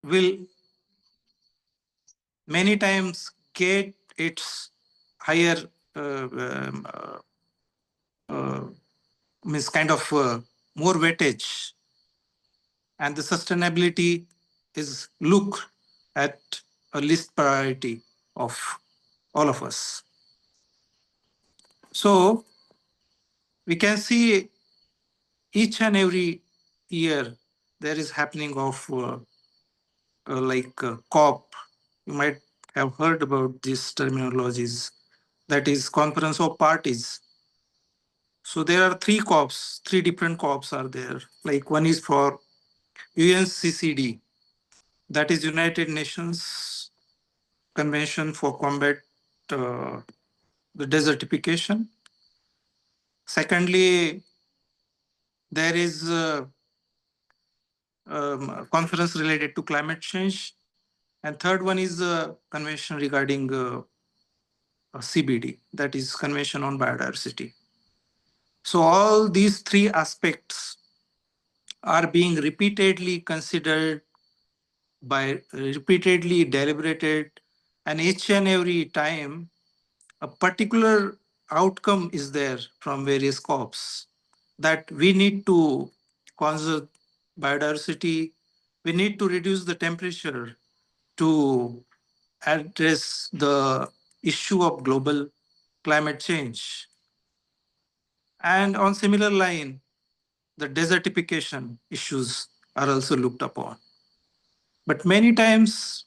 will many times get its higher uh, means kind of more weightage, and the sustainability is looked at a least priority of all of us. So we can see each and every year there is happening of COP. You might have heard about these terminologies. That is Conference of Parties. So there are three COPs, three different COPs are there. Like one is for UNCCD, that is United Nations Convention for Combat uh, the Desertification. Secondly, there is a conference related to climate change. And third one is the convention regarding CBD, that is Convention on Biodiversity. So all these three aspects are being repeatedly considered by repeatedly deliberated, and each and every time a particular outcome is there from various COPs that we need to conserve biodiversity, we need to reduce the temperature to address the issue of global climate change. And on similar line, the desertification issues are also looked upon. But many times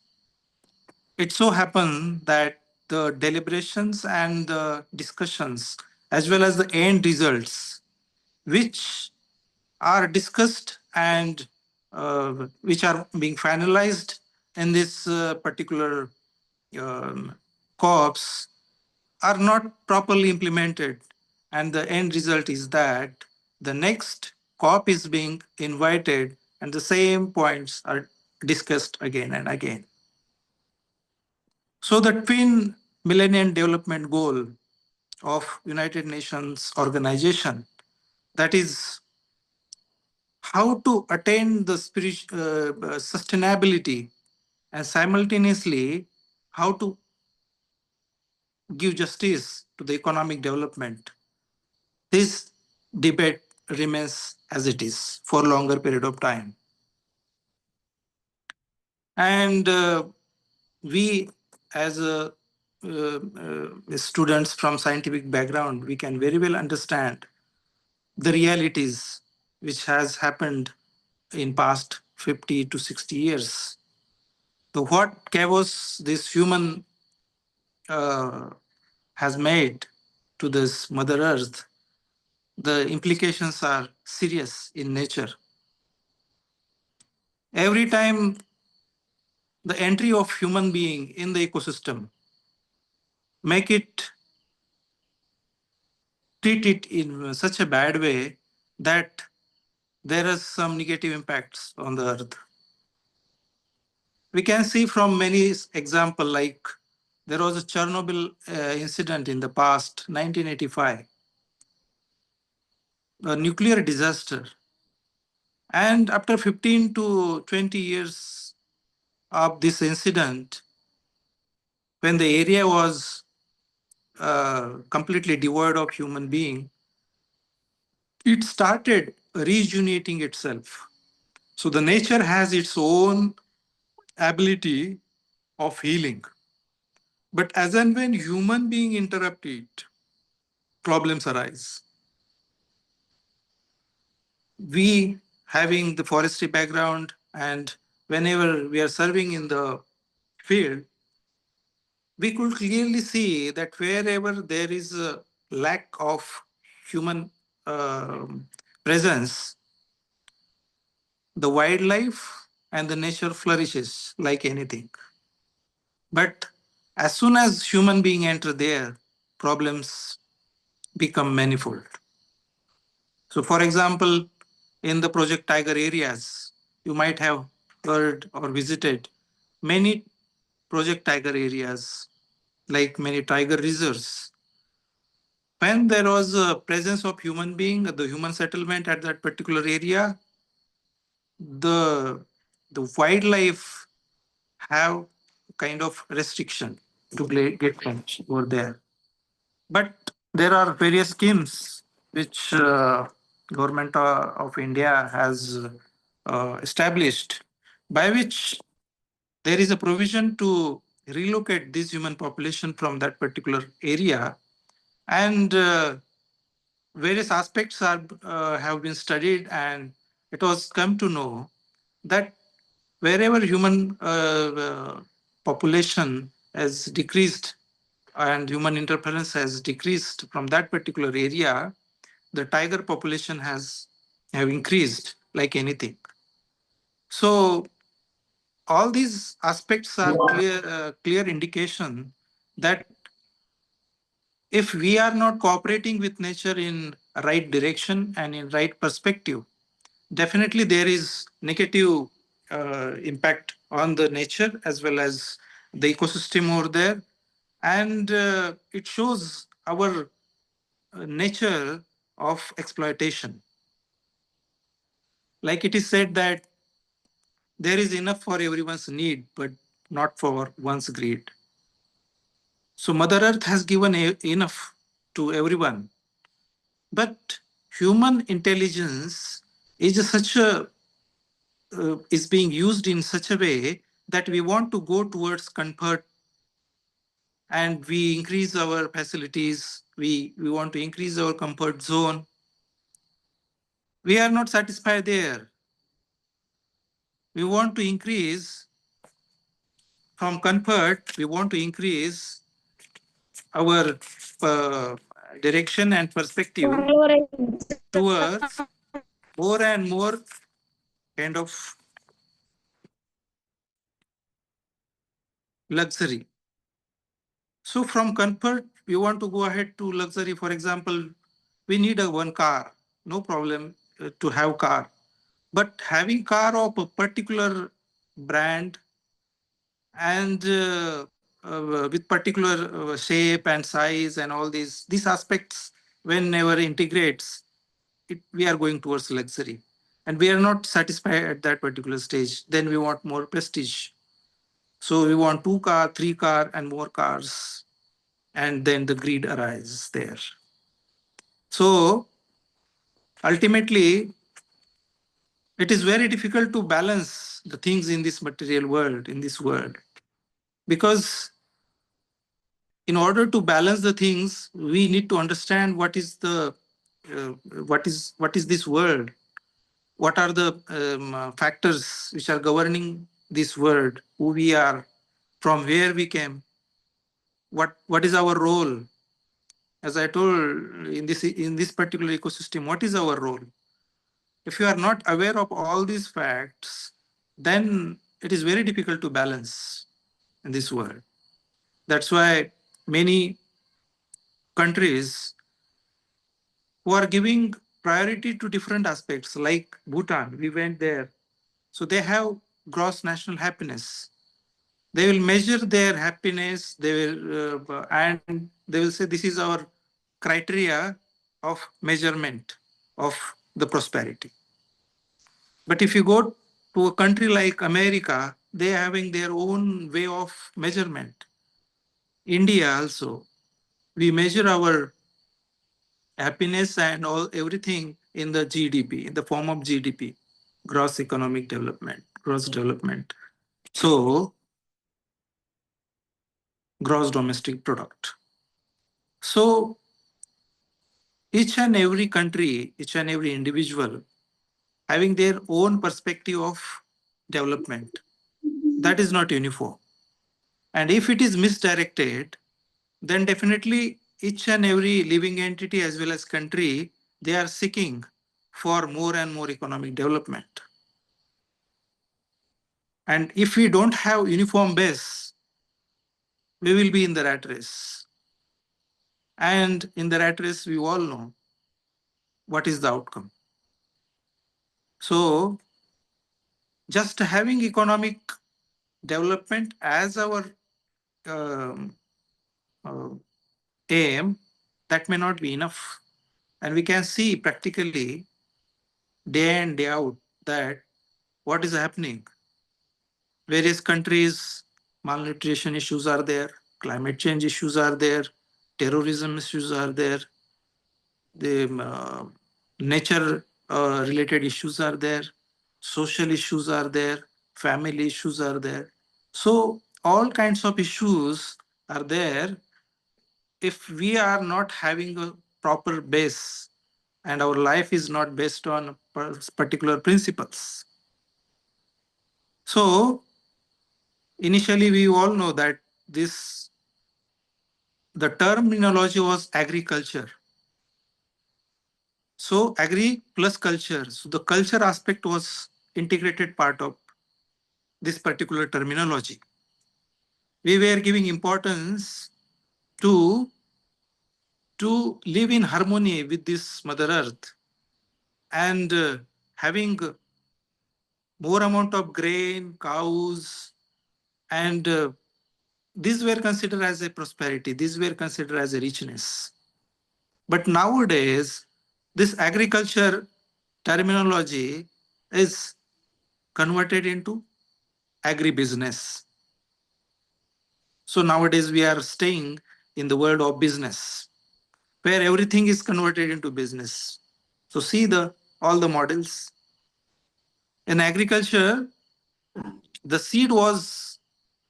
it so happens that the deliberations and the discussions, as well as the end results, which are discussed and which are being finalized in this particular um, co-ops, are not properly implemented. And the end result is that the next COP is being invited and the same points are discussed again and again. So the twin Millennium Development Goal of United Nations organization, that is how to attain the sustainability and simultaneously how to give justice to the economic development. This debate remains as it is for a longer period of time. And we as students from scientific background, we can very well understand the realities which has happened in past 50 to 60 years. So what chaos this human uh, has made to this Mother Earth, the implications are serious in nature. Every time the entry of human being in the ecosystem make it treat it in such a bad way that there are some negative impacts on the earth. We can see from many example, like there was a Chernobyl incident in the past 1985, a nuclear disaster, and after 15 to 20 years of this incident, when the area was completely devoid of human being, it started rejuvenating itself. So the nature has its own ability of healing. But as and when human being interrupt it, problems arise. We having the forestry background, and whenever we are serving in the field, we could clearly see that wherever there is a lack of human presence, the wildlife and the nature flourishes like anything. But as soon as human being enter there, problems become manifold. So for example, in the Project Tiger areas, you might have heard or visited many Project Tiger areas, like many tiger reserves. When there was a presence of human being, the human settlement at that particular area, the wildlife have kind of restriction to get lunch over there. But there are various schemes which government of India has established, by which there is a provision to relocate this human population from that particular area, and various aspects are have been studied, and it was come to know that wherever human population has decreased and human interference has decreased from that particular area, the tiger population has have increased like anything. So all these aspects are clear indication that if we are not cooperating with nature in right direction and in right perspective, definitely there is negative impact on the nature as well as the ecosystem over there, and it shows our nature of exploitation. Like it is said that there is enough for everyone's need, but not for one's greed. So Mother Earth has given enough to everyone, but human intelligence is such a is being used in such a way that we want to go towards comfort, and we increase our facilities. We want to increase our comfort zone. We are not satisfied there. We want to increase from comfort. We want to increase our uh, direction and perspective towards more and more kind of luxury. So from comfort, we want to go ahead to luxury. For example, we need a one car, no problem to have car. But having car of a particular brand and with particular shape and size and all these aspects, whenever integrates, we are going towards luxury. And we are not satisfied at that particular stage. Then we want more prestige. So we want two car, three car, and more cars, and then the greed arises there. So ultimately, it is very difficult to balance the things in this material world, in this world, because in order to balance the things, we need to understand what is the uh, what is this world, what are the factors which are governing this world, who we are, from where we came, what is our role. As I told, in this particular ecosystem, what is our role? If you are not aware of all these facts, then it is very difficult to balance in this world. That's why many countries who are giving priority to different aspects, like Bhutan, we went there. So they have gross national happiness. They will measure their happiness. They will and they will say this is our criteria of measurement of the prosperity. But if you go to a country like America, they are having their own way of measurement. India also, we measure our happiness and all everything in the GDP, in the form of GDP, gross economic development, gross development. So gross domestic product. So each and every country, each and every individual having their own perspective of development, that is not uniform. And if it is misdirected, then definitely each and every living entity as well as country, they are seeking for more and more economic development. And if we don't have uniform base, we will be in the rat race. And in the rat race, we all know what is the outcome. So just having economic development as our um, uh, aim, that may not be enough. And we can see practically day in, day out that what is happening. Various countries malnutrition issues are there, climate change issues are there, terrorism issues are there, the nature related issues are there, social issues are there, family issues are there. So all kinds of issues are there. If we are not having a proper base and our life is not based on particular principles. So initially we all know that this the terminology was agriculture. So agri plus culture. So the culture aspect was integrated part of this particular terminology. We were giving importance to live in harmony with this Mother Earth and having more amount of grain, cows, and these were considered as a prosperity. These were considered as a richness. But nowadays, this agriculture terminology is converted into agribusiness. So nowadays we are staying in the world of business, where everything is converted into business. So see the all the models. In agriculture, the seed was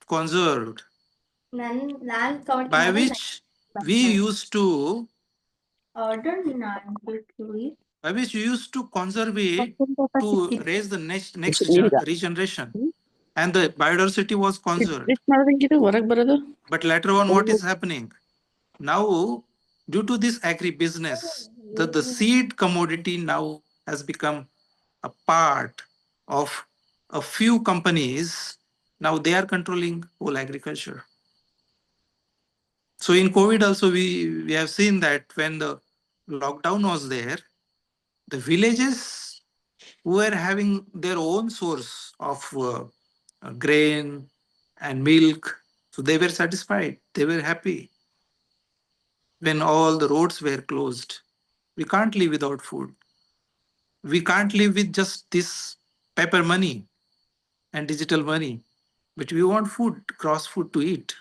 conserved, by which we used to by which we used to conserve it to raise the next regeneration, and the biodiversity was conserved. But later on, what is happening? Now, due to this agribusiness, the seed commodity now has become a part of a few companies. Now they are controlling whole agriculture. So in COVID also, we have seen that when the lockdown was there, the villages who were having their own source of grain and milk, so they were satisfied, they were happy. When all the roads were closed, we can't live without food. We can't live with just this paper money and digital money, but we want food, cross food to eat.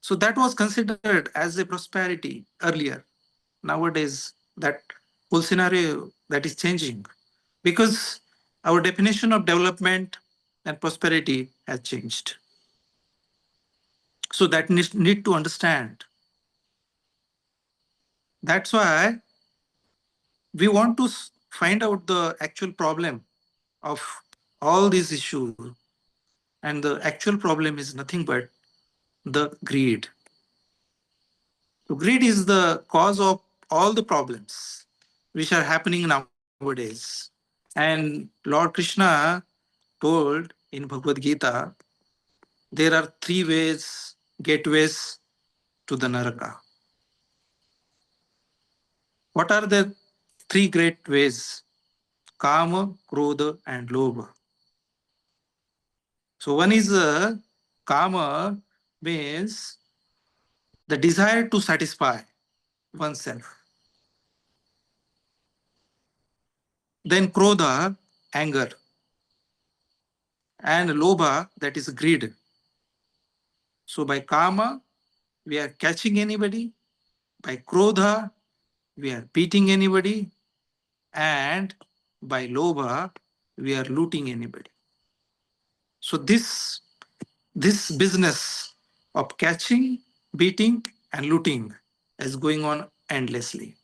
So that was considered as a prosperity earlier. Nowadays, that whole scenario that is changing because our definition of development and prosperity has changed. So that need to understand. That's why we want to find out the actual problem of all these issues. And the actual problem is nothing but the greed. So greed is the cause of all the problems which are happening nowadays. And Lord Krishna told in Bhagavad Gita, there are three ways, gateways to the Naraka. What are the three great ways? Kama, Krodha, and Lobha. So one is Kama, means the desire to satisfy oneself. Then Krodha, anger. And Lobha, that is greed. So by Kama, we are catching anybody. By Krodha, we are beating anybody. And by Lobha, we are looting anybody. So this business of catching, beating, and looting is going on endlessly.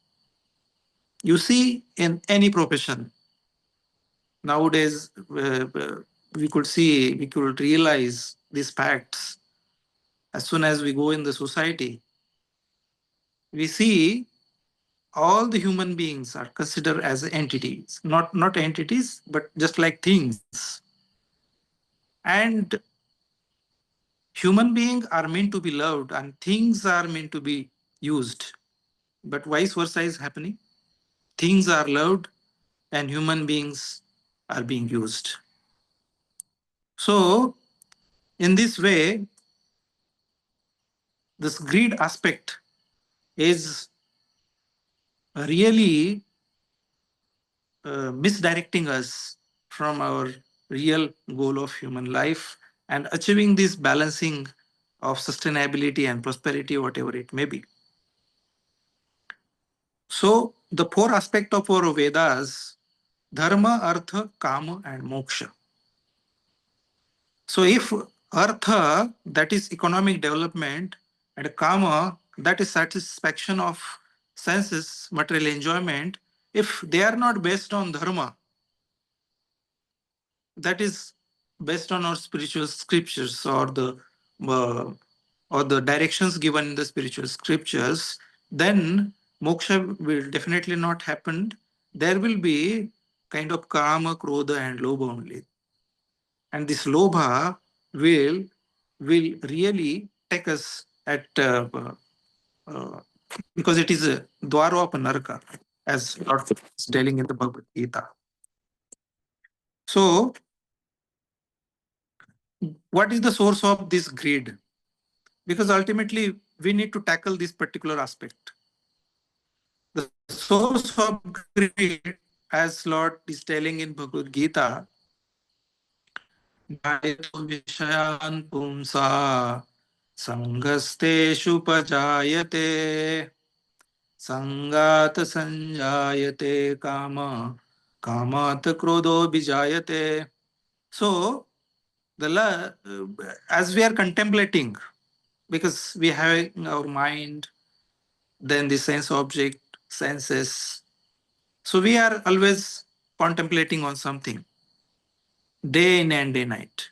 You see, in any profession, nowadays, we could realize these facts as soon as we go in the society. We see all the human beings are considered as entities, not entities, but just like things. And human beings are meant to be loved and things are meant to be used. But vice versa is happening. Things are loved and human beings are being used. So, in this way, this greed aspect is really misdirecting us from our real goal of human life, and achieving this balancing of sustainability and prosperity, whatever it may be. So the four aspects of our Vedas, dharma, artha, kama, and moksha. So if artha, that is economic development, and kama, that is satisfaction of senses, material enjoyment, if they are not based on dharma, that is based on our spiritual scriptures uh, or the directions given in the spiritual scriptures, then moksha will definitely not happen. There will be kind of kama, krodha, and lobha only, and this lobha will really take us at uh, because it is a dwara of naraka, as Lord is telling in the Bhagavad Gita. So, what is the source of this greed? Because ultimately we need to tackle this particular aspect. The source of greed, as Lord is telling in Bhagavad Gita, vishayan pumsa sangasteshu pajayate sangat sanjayate kama kamat krodho bijayate. So as we are contemplating, because we have our mind, then the sense object, senses. So we are always contemplating on something, day in and day night.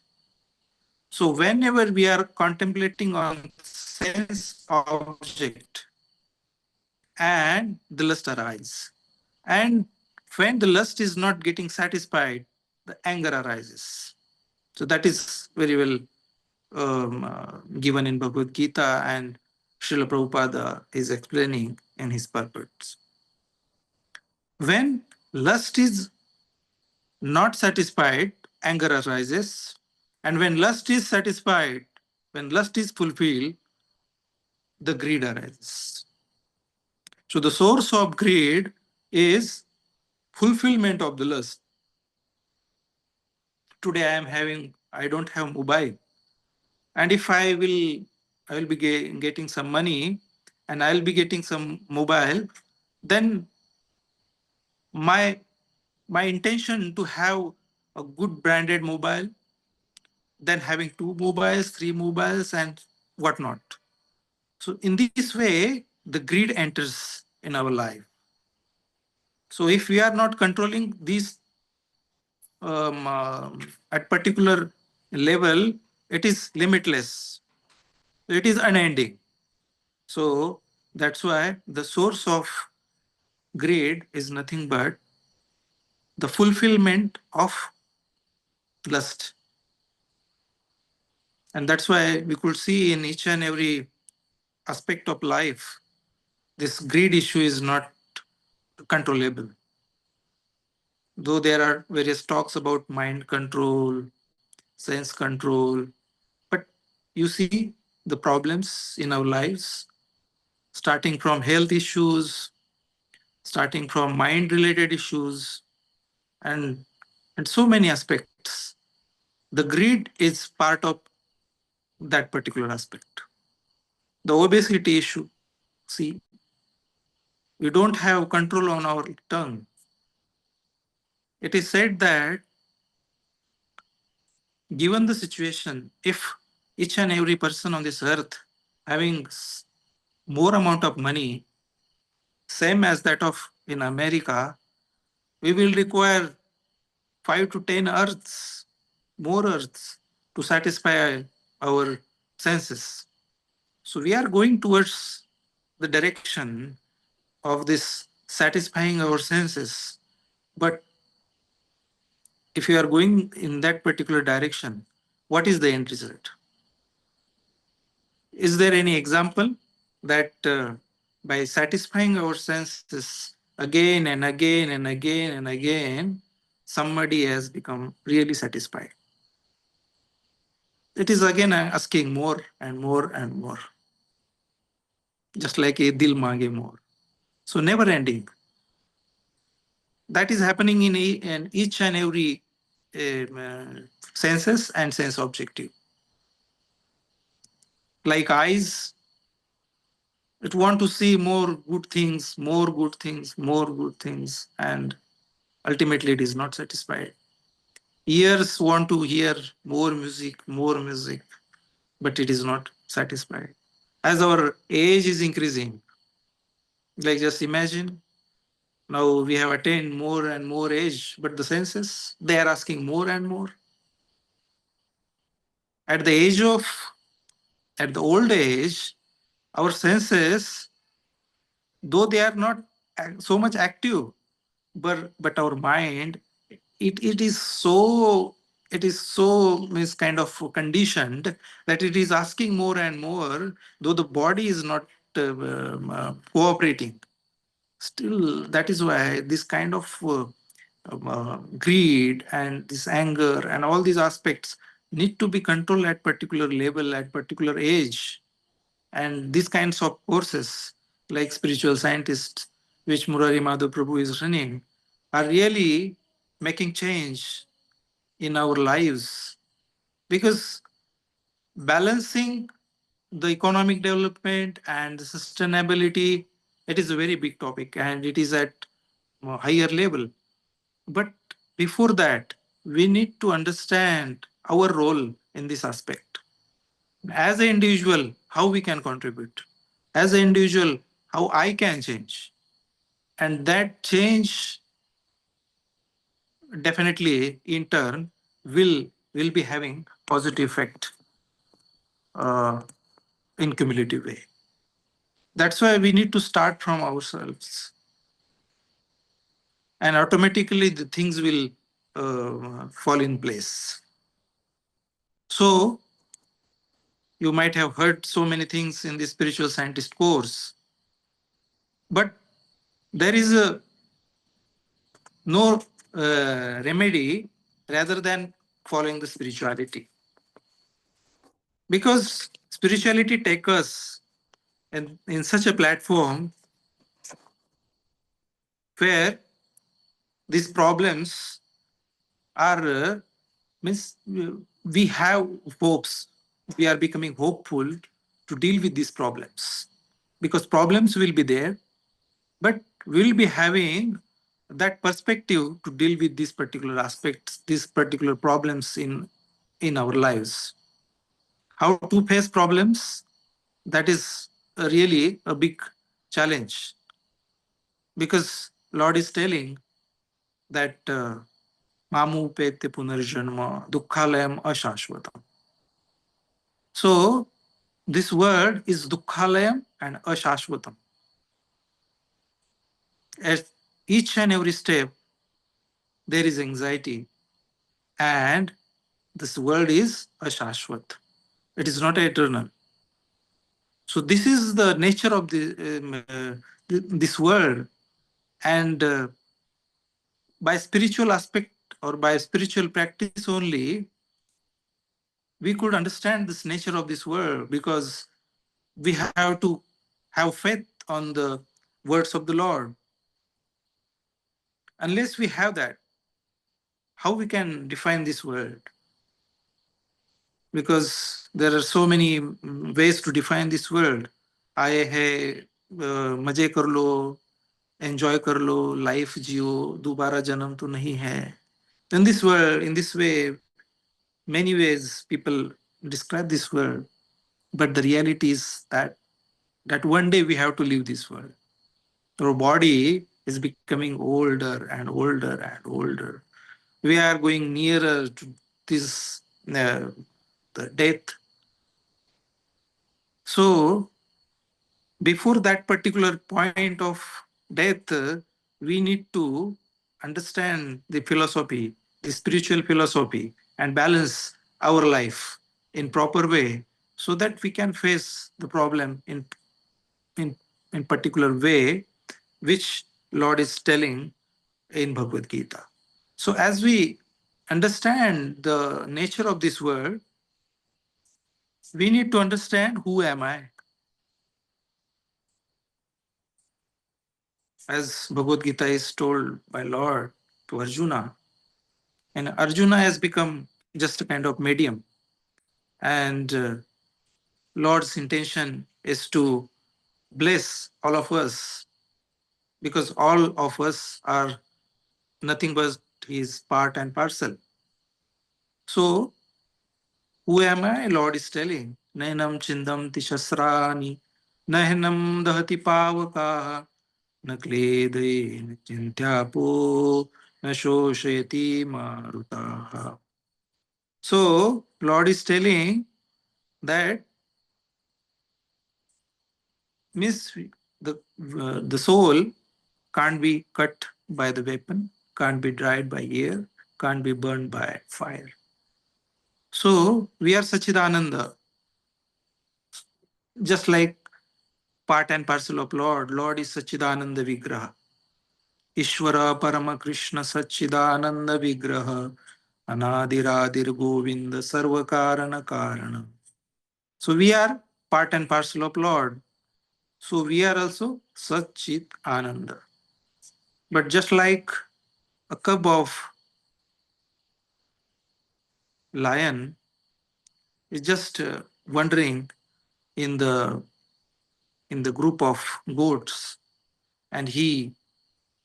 So whenever we are contemplating on sense object, and the lust arises. And when the lust is not getting satisfied, the anger arises. So that is very well given in Bhagavad Gita, and Srila Prabhupada is explaining in his purports. When lust is not satisfied, anger arises. And when lust is satisfied, when lust is fulfilled, the greed arises. So the source of greed is fulfillment of the lust. Today I don't have mobile. And if I will be getting some money and I'll be getting some mobile, then my intention to have a good branded mobile, then having two mobiles, three mobiles, and whatnot. So in this way, the greed enters in our life. So if we are not controlling these at particular level, it is limitless. It is unending. So that's why the source of greed is nothing but the fulfillment of lust. And that's why we could see in each and every aspect of life, this greed issue is not controllable. Though there are various talks about mind control, sense control, but you see the problems in our lives, starting from health issues, starting from mind related issues, and so many aspects. The greed is part of that particular aspect. The obesity issue, see, we don't have control on our tongue. It is said that given the situation, if each and every person on this earth having more amount of money, same as that of in America, we will require 5 to 10 earths, more earths to satisfy our senses. So we are going towards the direction of this satisfying our senses. But if you are going in that particular direction, what is the end result? Is there any example that by satisfying our senses again and again and again and again, somebody has become really satisfied? It is again asking more and more and more, just like a dil mange more. So never ending. That is happening in each and every senses and sense objective. Like eyes, it want to see more good things, more good things, more good things, and ultimately it is not satisfied. Ears want to hear more music, but it is not satisfied. As our age is increasing, like just imagine, now we have attained more and more age, but the senses, they are asking more and more. At the age of, at the old age, our senses, though they are not so much active, but our mind, it is so, it is so means kind of conditioned that it is asking more and more, though the body is not cooperating. Still, that is why this kind of greed and this anger and all these aspects need to be controlled at particular level, at particular age. And these kinds of courses, like spiritual scientists, which Murari Madhav Prabhu is running, are really making change in our lives. Because balancing the economic development and the sustainability, it is a very big topic and it is at a higher level. But before that, we need to understand our role in this aspect. As an individual, how we can contribute. As an individual, how I can change. And that change definitely in turn will be having positive effect uh, in cumulative way. That's why we need to start from ourselves, and automatically the things will fall in place. So you might have heard so many things in the spiritual scientist course, but there is a no remedy rather than following the spirituality, because spirituality takes us in such a platform where these problems are means we have hopes, we are becoming hopeful to deal with these problems, because problems will be there, but we'll be having that perspective to deal with these particular aspects, these particular problems in our lives. How to face problems, that is really a big challenge, because Lord is telling that mamu pete punarjanma dukkhalayam ashashvatam. So this word is dukkhalayam and ashashvatam. At each and every step, there is anxiety, and this world is ashashvat. It is not eternal. So this is the nature of this world, and by spiritual aspect or by spiritual practice only, we could understand this nature of this world, because we have to have faith on the words of the Lord. Unless we have that, how we can define this word? Because there are so many ways to define this world. आए है मजे कर लो, enjoy कर लो, life जियो, दोबारा जन्म तो नहीं है. In this world, in this way, many ways people describe this world, but the reality is that one day we have to leave this world. Our body is becoming older and older and older. We are going nearer to this the death. So before that particular point of death, we need to understand the philosophy, the spiritual philosophy, and balance our life in proper way, so that we can face the problem in, in particular way, which Lord is telling in Bhagavad Gita. So as we understand the nature of this world, we need to understand who am I. As Bhagavad Gita is told by Lord to Arjuna, and Arjuna has become just a kind of medium. And Lord's intention is to bless all of us, because all of us are nothing but his part and parcel. So, who am I? Lord is telling, Nainam chindam tishasrani, Nahinam dahati pavakaha, Nakledre chintyapo, Nashosheti marutaha. So, Lord is telling that means the soul can't be cut by the weapon, can't be dried by air, can't be burned by fire. So we are Sachidananda, just like part and parcel of Lord. Lord is Sachidananda Vigraha. Ishvara Parama Krishna Sachidananda Vigraha. Anadiradir Govinda Sarvakarana Karana. So we are part and parcel of Lord. So we are also Sachit Ananda. But just like a cub of lion is just wandering in the group of goats, and he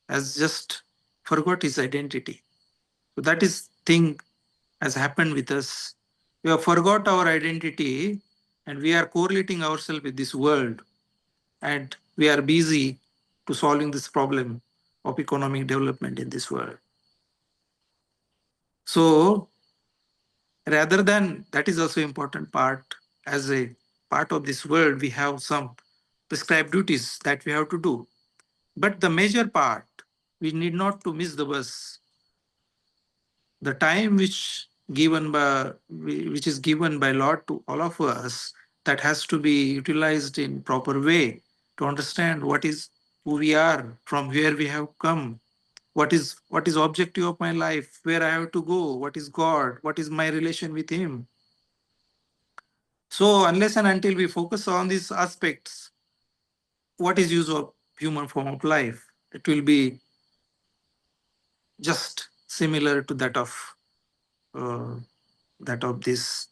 has just forgot his identity. So that is thing has happened with us. We have forgot our identity, and we are correlating ourselves with this world, and we are busy to solving this problem of economic development in this world. So rather than that is also important part, as a part of this world we have some prescribed duties that we have to do, but the major part we need not to miss the bus. The time which is given by Lord to all of us, that has to be utilized in proper way to understand what is who we are, from where we have come, what is objective of my life, where I have to go, what is God, what is my relation with him. So unless and until we focus on these aspects, what is use of human form of life? It will be just similar to uh, that of these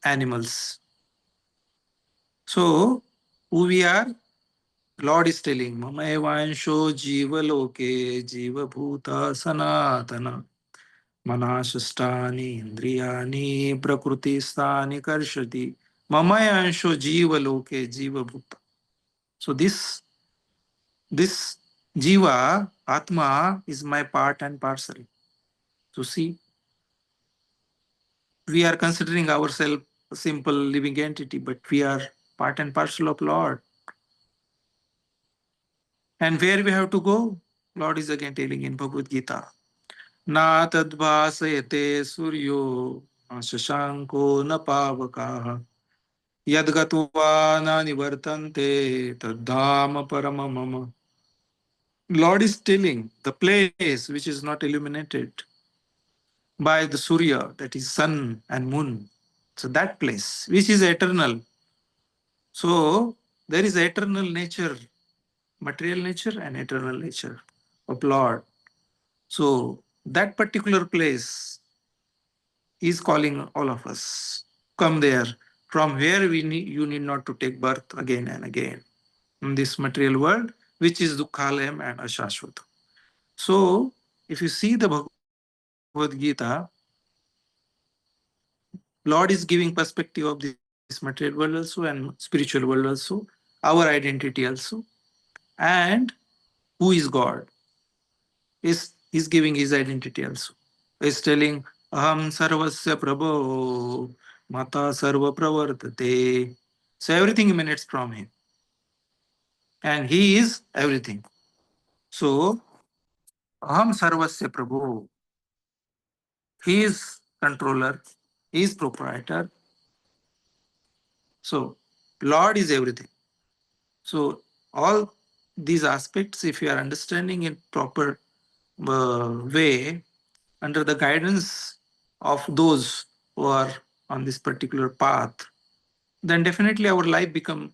animals. So who we are? Lord is telling, Mama evansho jiva loke jiva bhuta sanatana manashastani indriyani prakriti stani karshati Mama evansho jiva loke jiva bhuta. So this jiva, Atma, is my part and parcel. So see, we are considering ourselves a simple living entity, but we are part and parcel of Lord. And where we have to go? Lord is again telling in Bhagavad Gita, Na tadvasayate suryo na shashanko na pavakaha yadgatva na nivartante tadhama paramamama. Lord is telling the place which is not illuminated by the Surya, that is sun and moon. So that place, which is eternal. So there is eternal nature, material nature and eternal nature of Lord. So that particular place is calling all of us. Come there, from where you need not to take birth again and again in this material world, which is Dukhalayam and Ashashvata. So if you see the Bhagavad Gita, Lord is giving perspective of this material world also and spiritual world also, our identity also, and who is God. Is giving his identity also. Is telling Aham Sarvasya Prabho Mata Sarva Pravartate. So everything emanates from him. And he is everything. So Aham Sarvasya Prabho. He is controller, he is proprietor. So Lord is everything. So all these aspects, if you are understanding in proper way, under the guidance of those who are on this particular path, then definitely our life become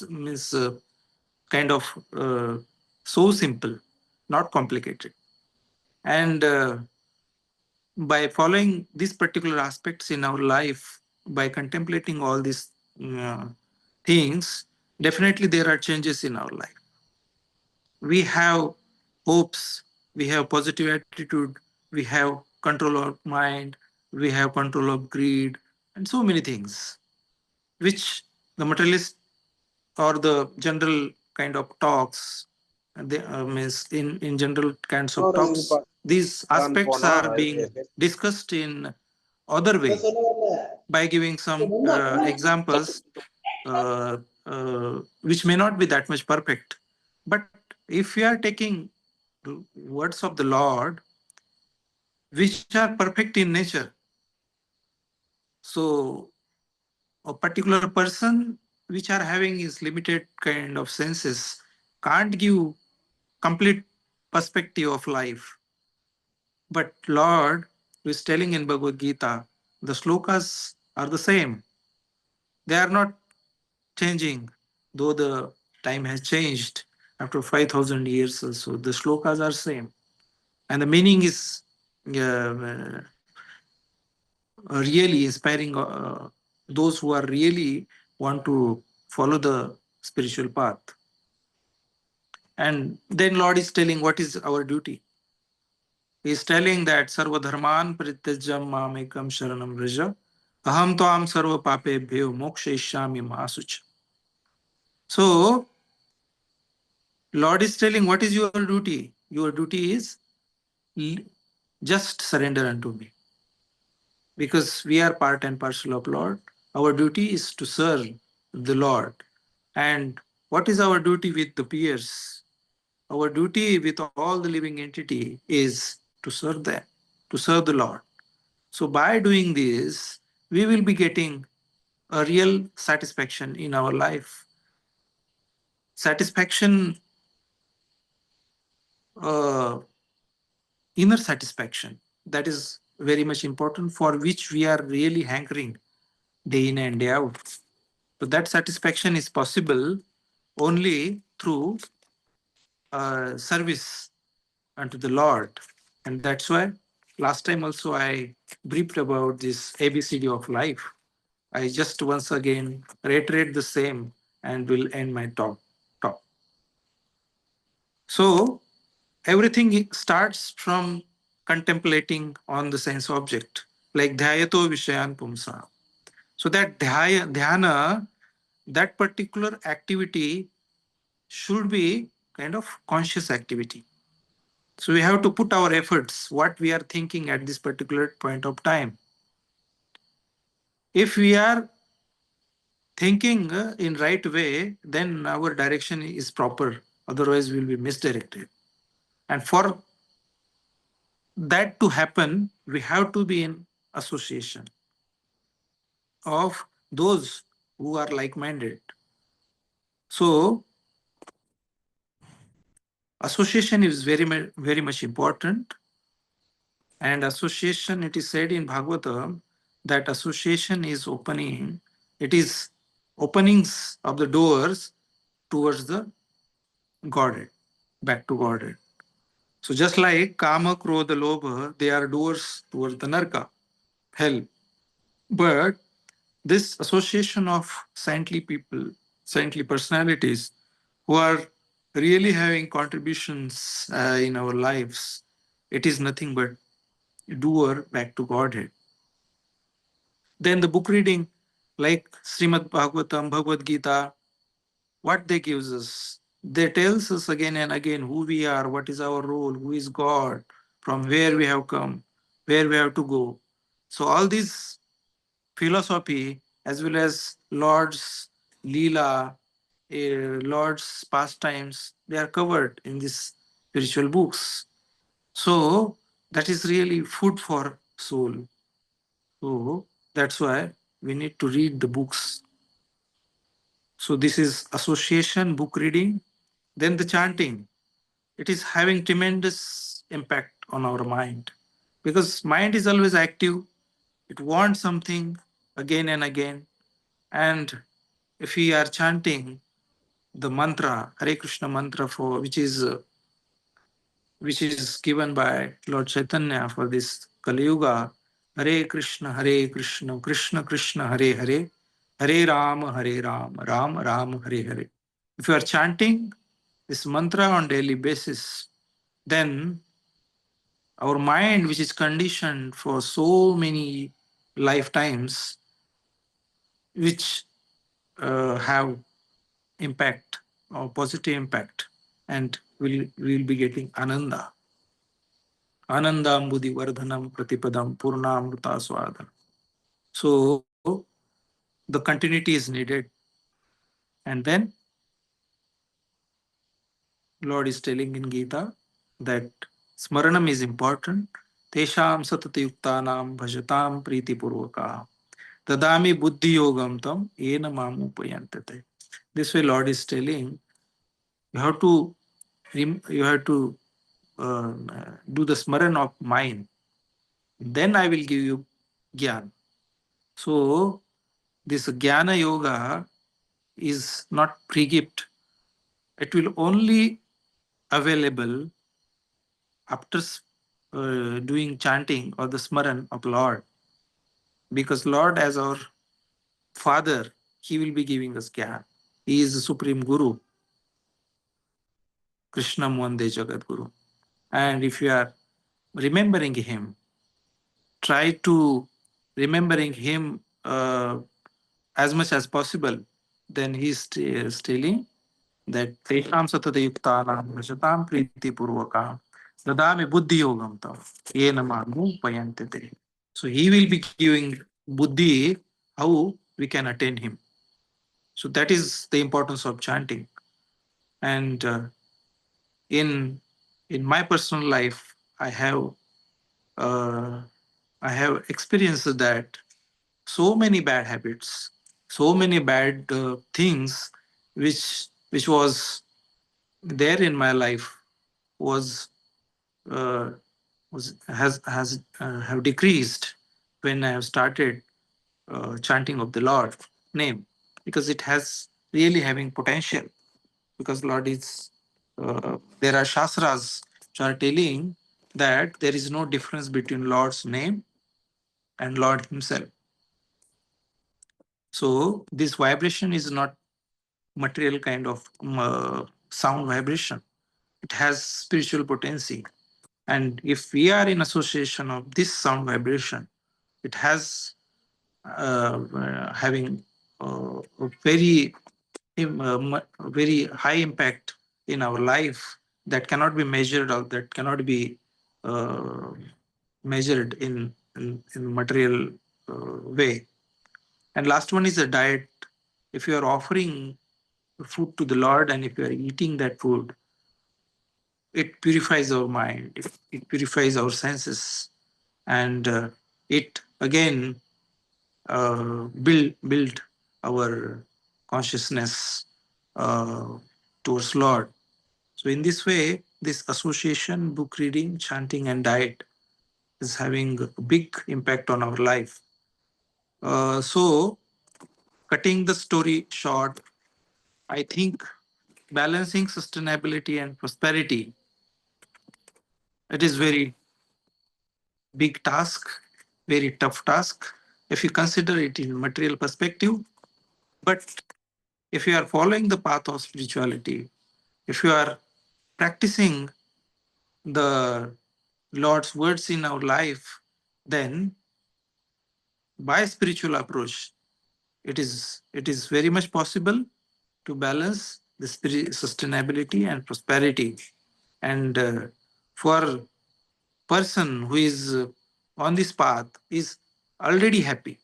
means kind of so simple, not complicated. And by following these particular aspects in our life, by contemplating all these uh, things, definitely there are changes in our life. We have hopes, we have positive attitude, we have control of mind, we have control of greed, and so many things, which the materialist or the general kind of talks, they, means in general kinds of talks, these aspects are being discussed in other way by giving some examples which may not be that much perfect. But if we are taking the words of the Lord, which are perfect in nature, so a particular person which are having his limited kind of senses can't give complete perspective of life. But Lord is telling in Bhagavad Gita, the slokas are the same. They are not changing, though the time has changed after 5,000 years or so. The slokas are same, and the meaning is really inspiring those who are really want to follow the spiritual path. And then Lord is telling what is our duty. He is telling that sarva dharman parityajam mamekam sharanam vraja aham tvam sarva papebhyo mokshayishyami ma sucha. So Lord is telling what is your duty. Your duty is just surrender unto me, because we are part and parcel of Lord. Our duty is to serve the Lord. And what is our duty with the peers? Our duty with all the living entity is to serve them, to serve the Lord. So by doing this, we will be getting a real satisfaction in our life. Satisfaction, uh, inner satisfaction, that is very much important, for which we are really hankering day in and day out. So that satisfaction is possible only through service unto the Lord. And that's why last time also I briefed about this ABCD of life. I just once again reiterate the same and will end my talk. So everything starts from contemplating on the sense object, like dhyato vishayan pumsa. So that dhyana, that particular activity should be kind of conscious activity. So we have to put our efforts, what we are thinking at this particular point of time. If we are thinking in right way, then our direction is proper. Otherwise, we'll be misdirected. And for that to happen, we have to be in association of those who are like-minded. So association is very much important. And association, it is said in Bhagavatam that association is opening, it is openings of the doors towards the Godhead, back to Godhead. So just like Kama, Krodha, Lobha, they are doors towards the Narka, hell. But this association of saintly people, saintly personalities who are really having contributions in our lives, it is nothing but doer back to Godhead. Then the book reading, like Srimad Bhagavatam, Bhagavad Gita, what they gives us, they tells us again and again who we are, what is our role, who is God, from where we have come, where we have to go. So all these philosophy as well as Lord's Leela, Lord's pastimes, they are covered in these spiritual books. So that is really food for soul. So that's why we need to read the books. So this is association, book reading. Then the chanting. It is having tremendous impact on our mind, because mind is always active. It wants something again and again. And if we are chanting the mantra, Hare Krishna mantra, for which is given by Lord Chaitanya for this Kali Yuga, Hare Krishna, Krishna Krishna, Hare Hare, Hare Ram, Ram, Hare Hare. If you are chanting this mantra on daily basis, then our mind, which is conditioned for so many lifetimes, which have impact or positive impact, and will be getting ananda. Anandambudhi vardhanam pratipadam purnamruta swadhanam. So the continuity is needed. And then Lord is telling in Gita that smaranam is important. Tesham satata yuktanam bhajatam priti purvaka. Tadami buddhi yogam tam ena mamu payantate. This way Lord is telling you have to do the smaran of mine. Then I will give you gyan. So this jnana yoga is not pre-gift. It will only available after doing chanting or the smaran of Lord. Because Lord as our Father, He will be giving us jnana. He is the Supreme Guru, Krishna Mwande Jagat Guru. And if you are remembering Him, try to remembering Him as much as possible. Then He is telling that Tesham Satata Yuktanam Vajatam Priti Purvakam Dadami Buddhi Yogam Tam Yena Mamu Payantete. So He will be giving buddhi how we can attain Him. So that is the importance of chanting. And in my personal life, uh, I have experienced that so many bad habits, so many bad things, which was there in my life was uh, has have decreased when I have started chanting of the Lord name, because it has really having potential. Because Lord is there are shastras which are telling that there is no difference between Lord's name and Lord Himself. So this vibration is not material kind of sound vibration. It has spiritual potency. And if we are in association of this sound vibration, it has having a very high impact in our life that cannot be measured or that cannot be uh, measured in material way. And last one is the diet. If you are offering food to the Lord and if you are eating that food, it purifies our mind, it purifies our senses, and it again build our consciousness uh, towards Lord. So in this way, this association, book reading, chanting, and diet is having a big impact on our life. So cutting the story short, I think balancing sustainability and prosperity, it is very big task, very tough task if you consider it in material perspective. But if you are following the path of spirituality, if you are practicing the Lord's words in our life, then by spiritual approach, it is very much possible to balance the sustainability and prosperity. And for person who is on this path is already happy,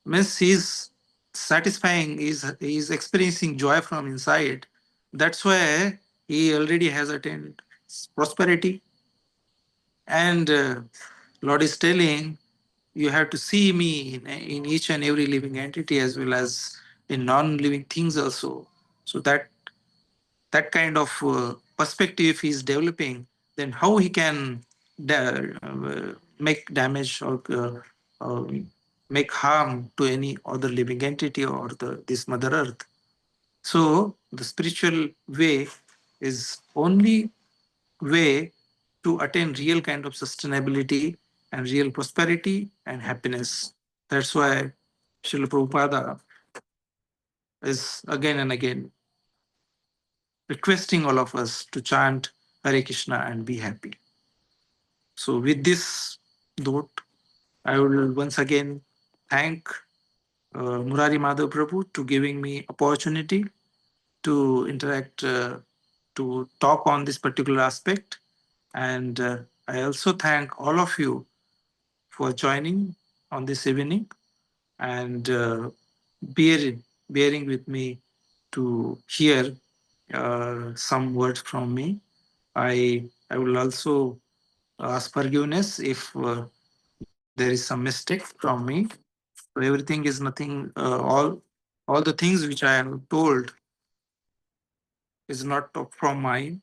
means he's satisfying, is experiencing joy from inside. That's why he already has attained prosperity. And Lord is telling, you have to see me in each and every living entity as well as in non-living things also. So that kind of perspective if he's developing, then how he can make damage or make harm to any other living entity or this Mother Earth. So the spiritual way is only way to attain real kind of sustainability and real prosperity and happiness. That's why Srila Prabhupada is again and again requesting all of us to chant Hare Krishna and be happy. So, with this note, I will once again thank Murari Madhav Prabhu to giving me opportunity to interact, to talk on this particular aspect. And I also thank all of you for joining on this evening and bearing with me to hear some words from me. I will also ask forgiveness if there is some mistake from me. So everything is nothing. All the things which I am told is not from mine.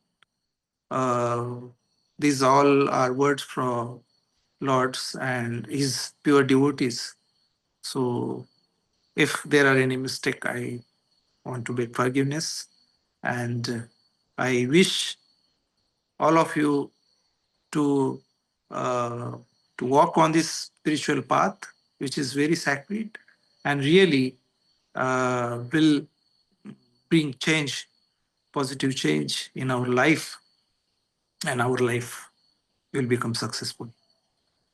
Uh, these all are words from Lord's and His pure devotees. So if there are any mistake, I want to beg forgiveness, and I wish all of you to uh, to walk on this spiritual path, which is very sacred, and really will bring change, positive change in our life, and our life will become successful.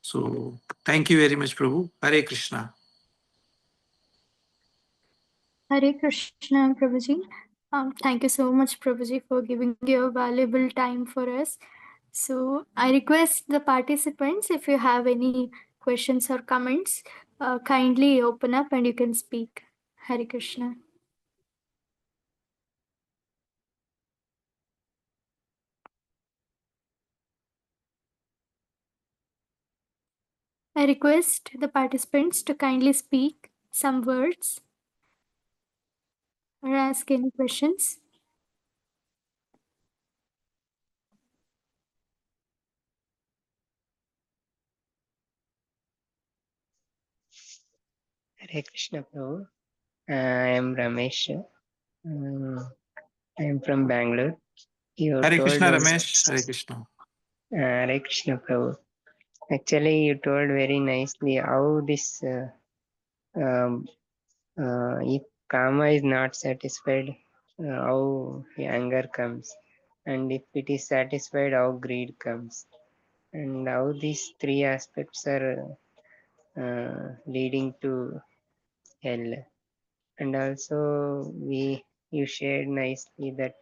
So, thank you very much, Prabhu. Hare Krishna. Hare Krishna, Prabhuji. Thank you so much, Prabhuji, for giving your valuable time for us. So, I request the participants, if you have any questions or comments, kindly open up and you can speak. Hare Krishna. I request the participants to kindly speak some words or ask any questions. Hare Krishna Prabhu. I am Ramesh. I am from Bangalore. You Hare told Krishna, Ramesh. Hare Krishna. Hare Krishna Prabhu. Actually, you told very nicely how this um, if karma is not satisfied, how anger comes, and if it is satisfied, how greed comes, and how these three aspects are leading to hell. And also, you shared nicely that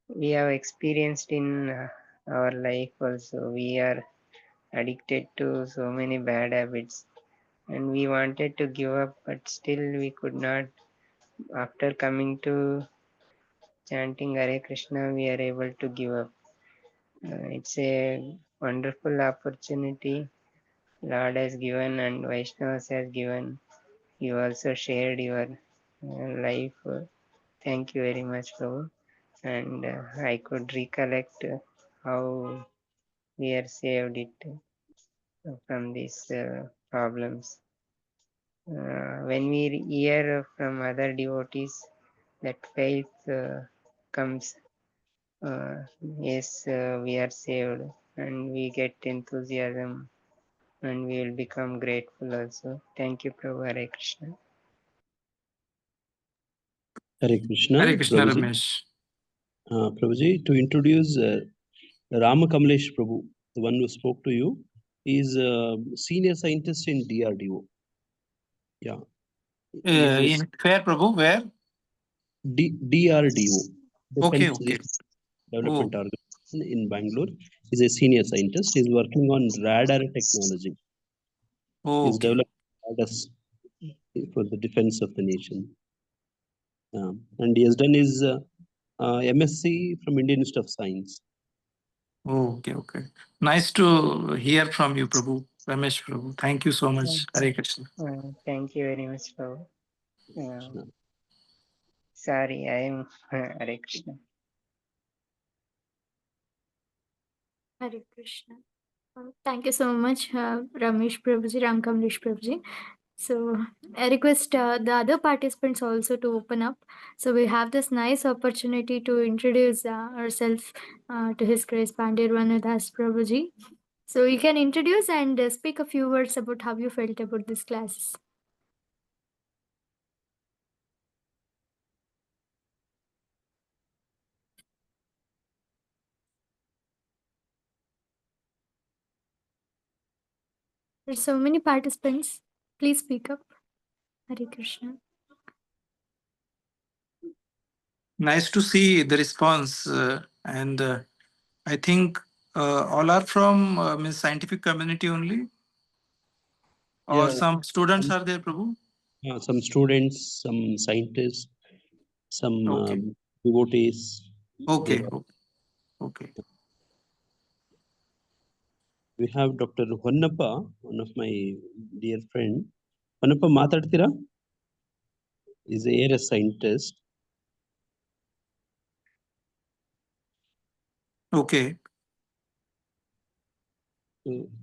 we have experienced in our life also. We are addicted to so many bad habits and we wanted to give up, but still we could not. After coming to chanting Hare Krishna, we are able to give up. It's a wonderful opportunity Lord has given and Vaishnavas has given. You also shared your life. Thank you very much, Prabhu. And I could recollect how we are saved it from these problems. When we hear from other devotees that faith comes, yes, we are saved and we get enthusiasm and we will become grateful also. Thank you, Prabhu. Hare Krishna. Hare Krishna, Hare Krishna, Prabhuji. Ramesh. Prabhuji, to introduce Rama Kamlesh Prabhu, the one who spoke to you, is a senior scientist in DRDO. Yeah. In where, Prabhu? Where? DRDO, Okay, Defense okay. Development Oh, Organization in Bangalore. He's a senior scientist. He's working on radar technology. He's okay. developing radars for the defense of the nation. And he has done his MSc from Indian Institute of Science. Okay, okay. Nice to hear from you, Prabhu. Ramesh Prabhu. Thank you so much. Hare Krishna. Thank you very much, Prabhu. Sorry, I am Hare Krishna. Hare Krishna. Thank you so much, Ramesh Prabhuji, Ramkamlesh Prabhuji. So I request the other participants also to open up. So we have this nice opportunity to introduce ourselves to His Grace Bhandiravan Das Prabhuji. So you can introduce and speak a few words about how you felt about this classes. There's so many participants. Please speak up. Hare Krishna. Nice to see the response, and I think all are from means scientific community only, or Yeah. some students are there, Prabhu? Some students, some scientists, some Okay. devotees. Okay. Yeah. Okay. We have Dr. Honnappa, one of my dear friend. Honnappa ಮಾತಾಡ್ತೀರಾ? Is a ARS scientist. Okay.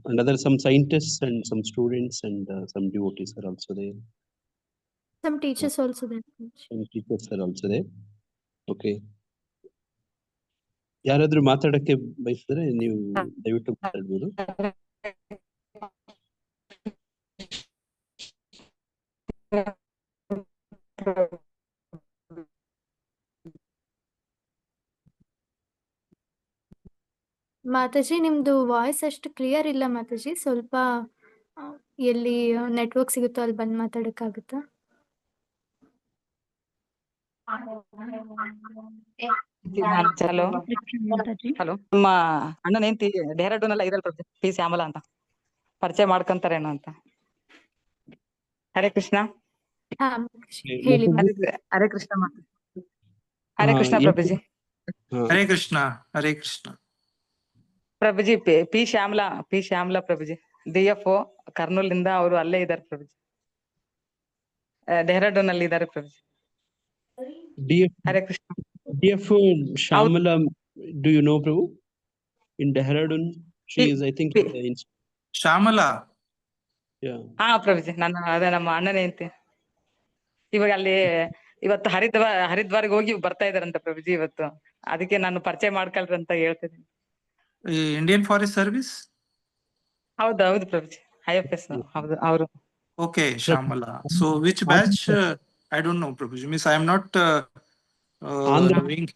And other some scientists and some students and some devotees are also there. Some teachers also there. Some teachers are also there. Okay. ಯಾರಾದ್ರೂ ಮಾತಾಡಕ್ಕೆ ಬಯಸಿದ್ರೆ ನೀವು ದಯವಿಟ್ಟು ಮಾತಾಡ್ಬೋದು. ಮಾತಾಜಿ ನಿಮ್ದು voice ಅಷ್ಟು clear ಇಲ್ಲ ಮಾತಾಜಿ, ಸ್ವಲ್ಪ ಎಲ್ಲಿ ನೆಟ್ವರ್ಕ್ ಸಿಗುತ್ತೋ ಅಲ್ಲಿ ಬಂದು ಮಾತಾಡಕ್ಕಾಗುತ್ತಾ? ಹಲೋ ಹಲೋ, ನಮ್ಮ ಅಣ್ಣನ ಹೆಂಡತಿ ಡೆಹ್ರಾಡೂನ್ ಎಲ್ಲ ಇದಲ್ ಪಿ ಶ್ಯಾಮಲಾ ಅಂತ, ಪರಿಚಯ ಮಾಡ್ಕೊಂತಾರೇನೋ ಅಂತ. ಹರೇ ಕೃಷ್ಣ. ಹಾ ಹೇಳಿ. Hare Krishna Hare Krishna Prabhuji. Hare Krishna. Hare Krishna. Prabhuji P Shyamala Prabhuji, DFO Kurnool ಇಂದ ಅವರು ಅಲ್ಲೇ ಇದಾರೆ ಪ್ರಭುಜಿ, ಡೆಹ್ರಾಡೂನ್ ಅಲ್ಲಿ ಇದಾರೆ ಪ್ರಭುಜಿ. Hare Krishna. DFO Shamala, do you know Prabhu? In Dehradun, she is, I think, Shamala. Yeah. ಹಾ ಪ್ರಭುಜಿ, ಅದೇ ನಮ್ಮ ಅಣ್ಣನ ಹೆಂಡತಿ. ಇವಾಗ ಅಲ್ಲಿ ಇವತ್ತು ಹರಿದ್ವಾರ್ಗೆ ಹೋಗಿ ಬರ್ತಾ ಇದಾರಂತ ಪ್ರಭುಜಿ ಇವತ್ತು, ಅದಕ್ಕೆ ನಾನು ಪರಿಚಯ ಮಾಡ್ಕೊಳ್ರಿ ಅಂತ ಹೇಳ್ತಿದ್ದೀನಿ. Indian Forest Service? ಹೌದು ಪ್ರಭುಜಿ, IFS ಹೌದು ಅವರು. Okay, Shamala. So which batch? I don't know, Prabhuji. Means I am not knowing.